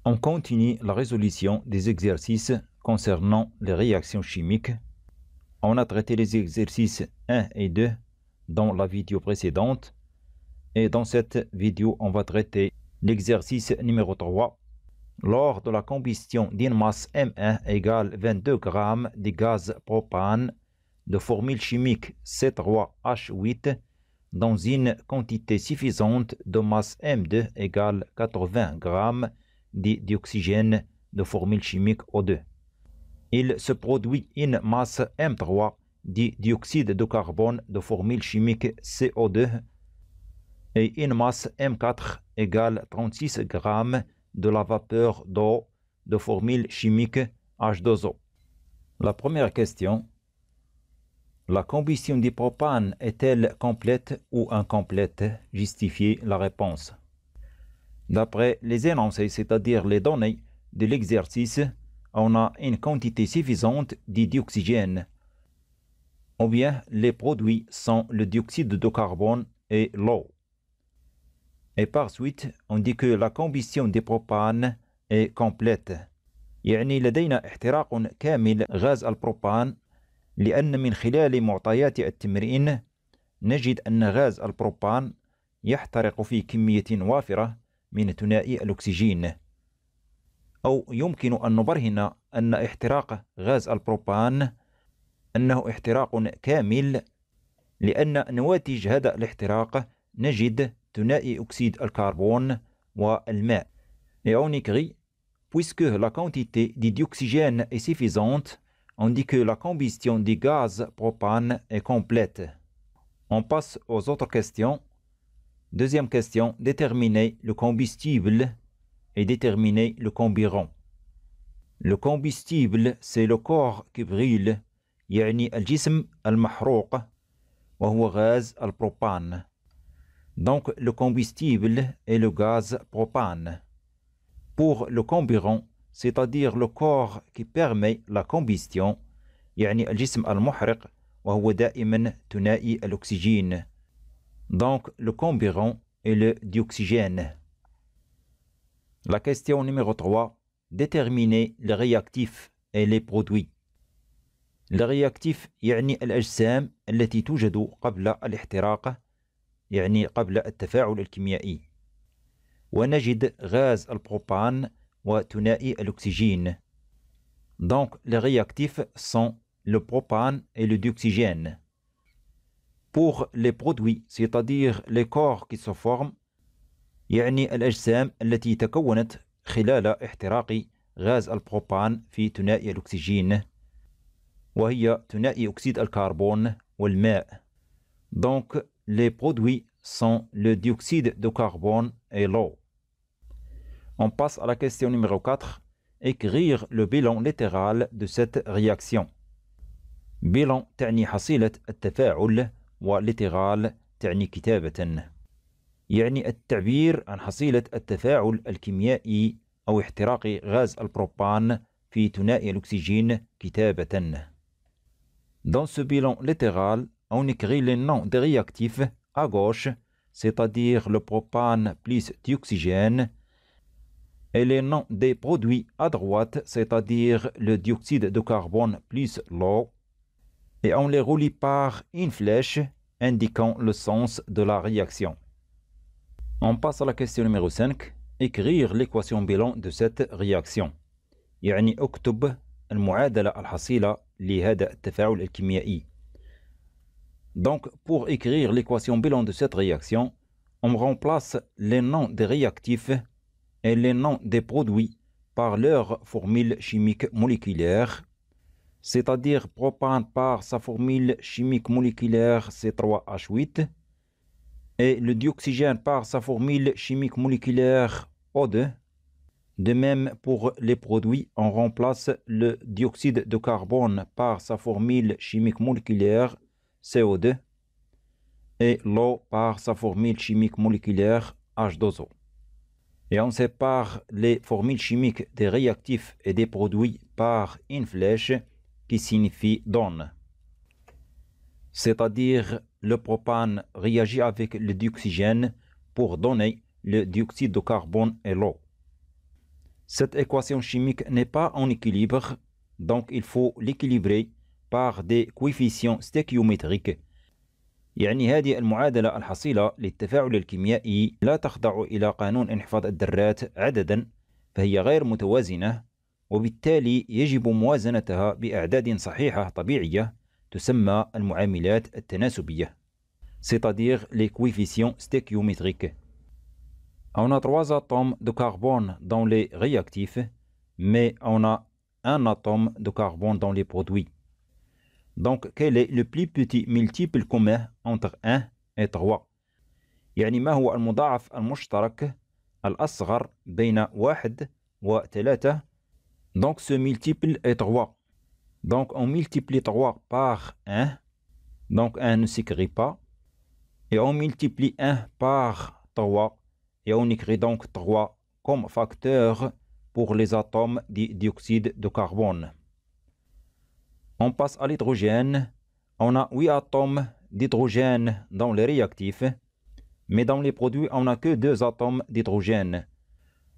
On continue la résolution des exercices concernant les réactions chimiques. On a traité les exercices 1 et 2 dans la vidéo précédente. Et dans cette vidéo, on va traiter l'exercice numéro 3. Lors de la combustion d'une masse M1 égale 22 g de gaz propane de formule chimique C3H8 dans une quantité suffisante de masse M2 égale 80 g d'oxygène de formule chimique O2. Il se produit une masse M3 de dioxyde de carbone de formule chimique CO2 et une masse M4 égale 36 g de la vapeur d'eau de formule chimique H2O. La première question: la combustion du propane est-elle complète ou incomplète? Justifiez la réponse. D'après les énoncés, c'est-à-dire les données de l'exercice, on a une quantité suffisante de dioxygène, ou bien les produits sont le dioxyde de carbone et l'eau. Et par suite, on dit que la combustion du propane est complète. يعني لدينا احتراق كامل غاز البروبان، لأن من خلال معطيات التمرين نجد أن غاز البروبان يحترق في كمية وافرة من ثنائي الأكسجين. أو يمكن أن نبرهن أن احتراق غاز البروبان أنه احتراق كامل، لأن نواتج هذا الاحتراق نجد ثنائي أكسيد الكربون والماء. Et on écrit: puisque la quantité de dioxygène est suffisante, on dit que la combustion du gaz propane est complète. On passe aux autres questions. Deuxième question: déterminer le combustible et déterminer le carburant. Le combustible, c'est le corps qui brûle، يعني الجسم المحروق وهو غاز البروبان. Donc le combustible est le gaz propane. Pour le carburant, c'est-à-dire le corps qui permet la combustion، يعني الجسم المحرق وهو دائما ثنائي الأكسجين. Donc le carburant est le dioxygène. La question numéro 3. Déterminer les réactifs et les produits. Le réactif يعني الأجسام التي توجد قبل الاحتراق، يعني قبل التفاعل الكيميائي. ونجد غاز البروبان وثنائي الأكسجين. Donc les réactifs sont le propane et le dioxygène. Pour les produits, c'est-à-dire les corps qui se forment، يعني الأجسام التي تكونت خلال احتراق غاز البروبان في ثنائي الأكسجين، وهي ثنائي أكسيد الكربون والماء. Donc les produits sont le dioxyde de carbone et l'eau. On passe à la question numéro 4. Écrire le bilan littéral de cette réaction. bilan تعني حصيلة التفاعل، وليترال تعني كتابة. يعني التعبير عن حصيلة التفاعل الكيميائي أو احتراق غاز البروبان في ثنائي الأكسجين كتابة. Dans ce bilan littéral, on écrit les noms des réactifs à gauche, c'est-à-dire le propane plus dioxygène, et les noms des produits à droite, c'est-à-dire le dioxyde de carbone plus l'eau, et on les relie par une flèche indiquant le sens de la réaction. On passe à la question numéro 5. Écrire l'équation bilan de cette réaction. يعني اكتب المعادلة الحصيلة لهذا التفاعل الكيميائي. Donc, pour écrire l'équation bilan de cette réaction, on remplace les noms des réactifs et les noms des produits par leur formule chimique moléculaire, c'est-à-dire propane par sa formule chimique moléculaire C3H8 et le dioxygène par sa formule chimique moléculaire O2. De même, pour les produits, on remplace le dioxyde de carbone par sa formule chimique moléculaire CO2 et l'eau par sa formule chimique moléculaire H2O. Et on sépare les formules chimiques des réactifs et des produits par une flèche qui signifie donne. C'est-à-dire le propane réagit avec le dioxygène pour donner le dioxyde de carbone et l'eau. Cette équation chimique n'est pas en équilibre, donc il faut l'équilibrer par des coefficients stéchiométriques. يعني هذه المعادلة الحصيلة للتفاعل الكيميائي لا تخضع إلى قانون انحفاض الذرات عددا، فهي غير متوازنة، وبالتالي يجب موازنتها بأعداد صحيحة طبيعية تسمى المعاملات التناسبية، c'est-à-dire les coefficients stéchiométriques. On a 3 atomes de carbone dans les réactifs, mais on a un atome de carbone dans les produits. Donc, quel est le plus petit multiple commun entre 1 et 3 يعني ما هو المضاعف المشترك الأصغر بين 1 و 3 Donc, ce multiple est 3. Donc, on multiplie 3 par 1. Donc, 1 ne s'écrit pas. Et on multiplie 1 par 3. Et on écrit donc 3 comme facteur pour les atomes du dioxyde de carbone. On passe à l'hydrogène. On a 8 atomes d'hydrogène dans les réactifs, mais dans les produits, on n'a que 2 atomes d'hydrogène.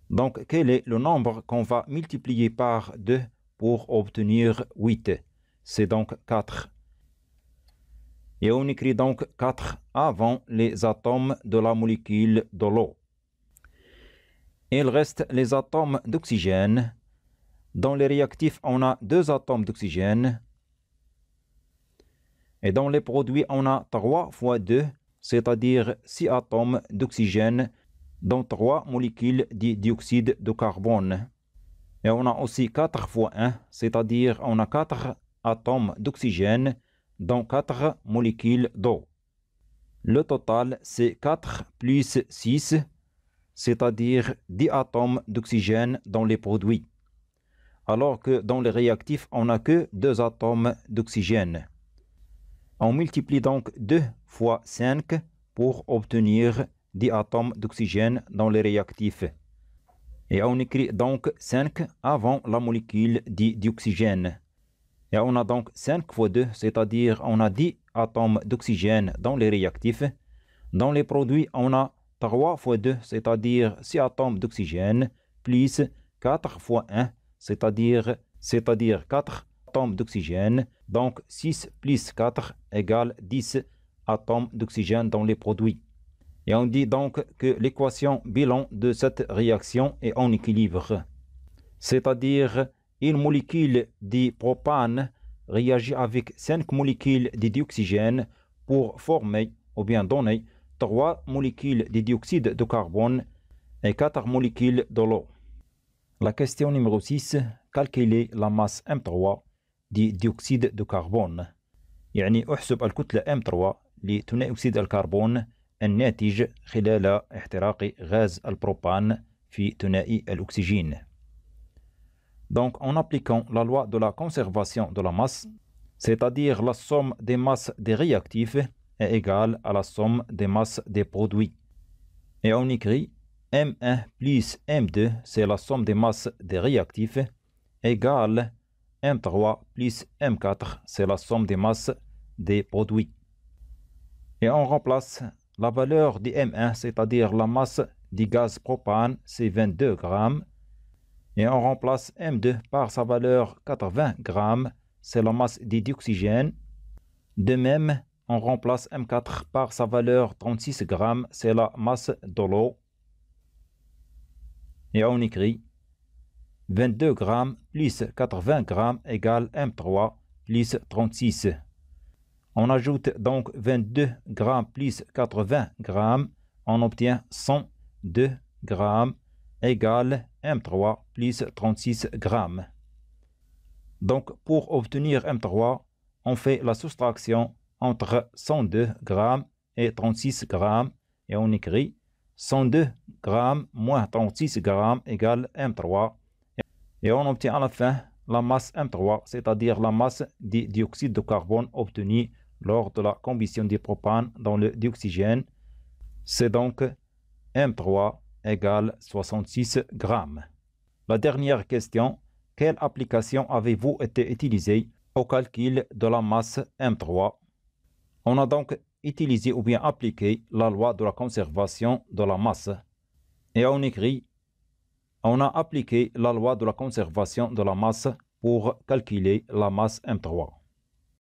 Donc, quel est le nombre qu'on va multiplier par 2 pour obtenir 8? C'est donc 4. Et on écrit donc 4 avant les atomes de la molécule de l'eau. Il reste les atomes d'oxygène. Dans les réactifs, on a 2 atomes d'oxygène. Et dans les produits, on a 3 fois 2, c'est-à-dire 6 atomes d'oxygène, dont 3 molécules du dioxyde de carbone. Et on a aussi 4 fois 1, c'est-à-dire on a 4 atomes d'oxygène, dont 4 molécules d'eau. Le total, c'est 4 plus 6, c'est-à-dire 10 atomes d'oxygène dans les produits. Alors que dans les réactifs, on n'a que 2 atomes d'oxygène. On multiplie donc 2 fois 5 pour obtenir 10 atomes d'oxygène dans les réactifs. Et on écrit donc 5 avant la molécule d'oxygène. Et on a donc 5 fois 2, c'est-à-dire on a 10 atomes d'oxygène dans les réactifs. Dans les produits, on a 3 fois 2, c'est-à-dire 6 atomes d'oxygène, plus 4 fois 1, c'est-à-dire 4 atomes d'oxygène. Donc 6 plus 4 égale 10 atomes d'oxygène dans les produits. Et on dit donc que l'équation bilan de cette réaction est en équilibre. C'est-à-dire une molécule de propane réagit avec 5 molécules de dioxygène pour former ou bien donner 3 molécules de dioxyde de carbone et 4 molécules de l'eau. La question numéro 6. Calculer la masse M3 du dioxyde de carbone. يعني احسب الكتلة M3 لثنائي أكسيد الكربون الناتج خلال احتراق غاز البروبان في ثنائي الأكسجين. Donc, en appliquant la loi de la conservation de la masse, c'est-à-dire la somme des masses des réactifs est égale à la somme des masses des produits. Et on écrit M1 plus M2, c'est la somme des masses des réactifs, égale M3 plus M4, c'est la somme des masses des produits. Et on remplace la valeur de M1, c'est-à-dire la masse du gaz propane, c'est 22 grammes. Et on remplace M2 par sa valeur 80 grammes, c'est la masse du dioxygène. De même, on remplace M4 par sa valeur 36 grammes, c'est la masse de l'eau. Et on écrit 22 grammes plus 80 grammes égale M3 plus 36. On ajoute donc 22 grammes plus 80 grammes, on obtient 102 grammes égale M3 plus 36 grammes. Donc pour obtenir M3, on fait la soustraction entre 102 grammes et 36 grammes et on écrit 102 grammes moins 36 grammes égale M3 et on obtient à la fin la masse M3, c'est-à-dire la masse du dioxyde de carbone obtenue lors de la combustion du propane dans le dioxygène. C'est donc M3 égale 66 grammes. La dernière question, quelle application avez-vous été utilisée au calcul de la masse M3? On a donc utilisé ou bien appliqué la loi de la conservation de la masse. Et on écrit On a appliqué la loi de la conservation de la masse pour calculer la masse M3.